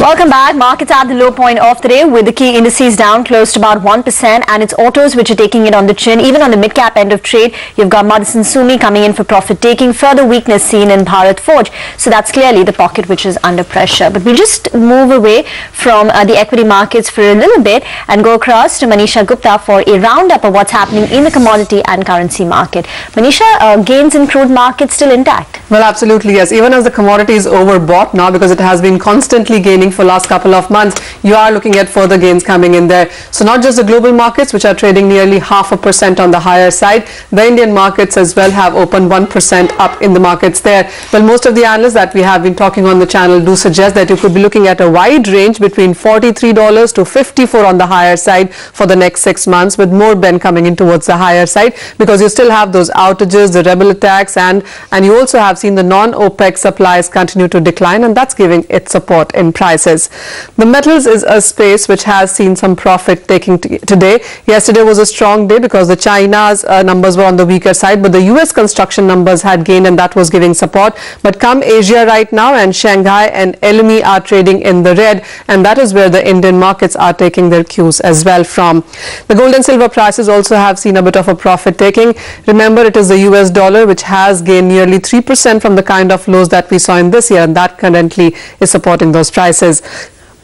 Welcome back. Markets at the low point of the day with the key indices down close to about 1%, and it's autos which are taking it on the chin. Even on the mid-cap end of trade, you've got Madison Sumi coming in for profit-taking. Further weakness seen in Bharat Forge. So that's clearly the pocket which is under pressure. But we'll just move away from the equity markets for a little bit and go across to Manisha Gupta for a roundup of what's happening in the commodity and currency market. Manisha, gains in crude markets still intact? Well, absolutely, yes. Even as the commodity is overbought now because it has been constantly gaining for last couple of months, you are looking at further gains coming in there. So not just the global markets, which are trading nearly 0.5% on the higher side, the Indian markets as well have opened 1% up in the markets there. Well, most of the analysts that we have been talking on the channel do suggest that you could be looking at a wide range between $43 to $54 on the higher side for the next 6 months, with more bend coming in towards the higher side because you still have those outages, the rebel attacks, and you also have seen the non-OPEC supplies continue to decline, and that's giving it support in prices. The metals is a space which has seen some profit taking today. Yesterday was a strong day because the China's numbers were on the weaker side, but the US construction numbers had gained, and that was giving support. But come Asia right now, and Shanghai and LME are trading in the red, and that is where the Indian markets are taking their cues as well from. The gold and silver prices also have seen a bit of a profit taking. Remember, it is the US dollar which has gained nearly 3% from the kind of lows that we saw in this year, and that currently is supporting those prices.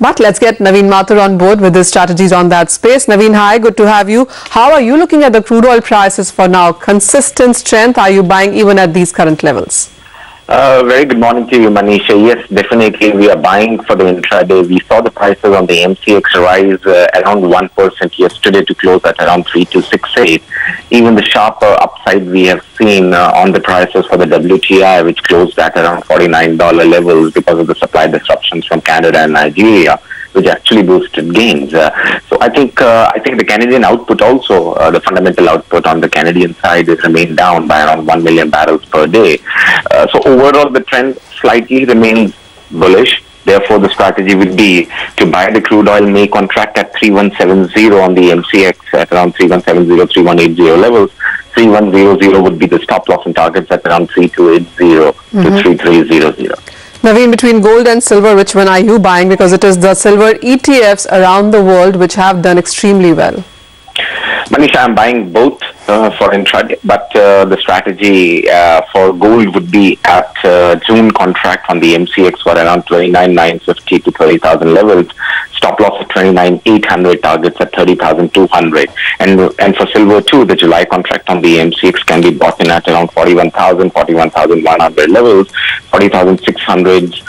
But let's get Naveen Mathur on board with his strategies on that space. Naveen, hi, good to have you. How are you looking at the crude oil prices for now? Consistent strength? Are you buying even at these current levels? Very good morning to you, Manisha. Yes, definitely we are buying for the intraday. We saw the prices on the MCX rise around 1% yesterday to close at around 3268. Even the sharper upside we have seen on the prices for the WTI, which closed at around $49 levels because of the supply disruptions from Canada and Nigeria, which actually boosted gains. So I think the Canadian output also, the fundamental output on the Canadian side has remained down by around 1 million barrels per day. So overall, the trend slightly remains bullish. Therefore, the strategy would be to buy the crude oil May contract at 3170 on the MCX at around 3170, 3180 levels. 3100 would be the stop loss and targets at around 3280 to 3300. Naveen, between gold and silver, which one are you buying? Because it is the silver ETFs around the world which have done extremely well. Manisha, I'm buying both for intraday, but the strategy for gold would be at June contract on the MCX for around 29,950 to 30,000 levels. Stop loss at 29,800, targets at 30,200. And for silver too, the July contract on the MCX can be bought in at around 41,000, 41,100 levels, 40,600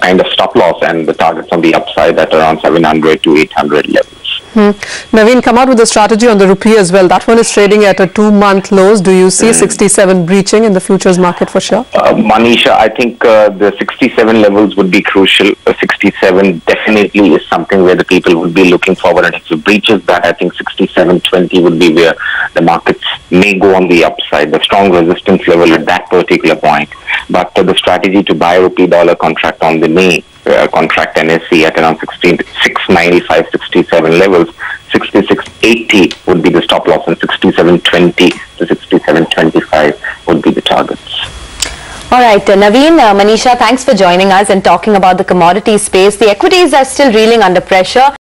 kind of stop loss, and the targets on the upside at around 700 to 800 levels. Naveen, come out with a strategy on the rupee as well. That one is trading at a 2-month lows. Do you see 67 breaching in the futures market for sure? Manisha, I think the 67 levels would be crucial. 67 definitely is something where the people would be looking forward, and if it breaches that, I think 67.20 would be where the markets may go on the upside, the strong resistance level at that particular point. But the strategy to buy rupee dollar contract on the May contract NSE at around 695, 67 levels, 66.80 would be the stop loss, and 67.20 to 67.25 would be the targets. All right, Naveen, Manisha, thanks for joining us and talking about the commodity space. The equities are still reeling under pressure.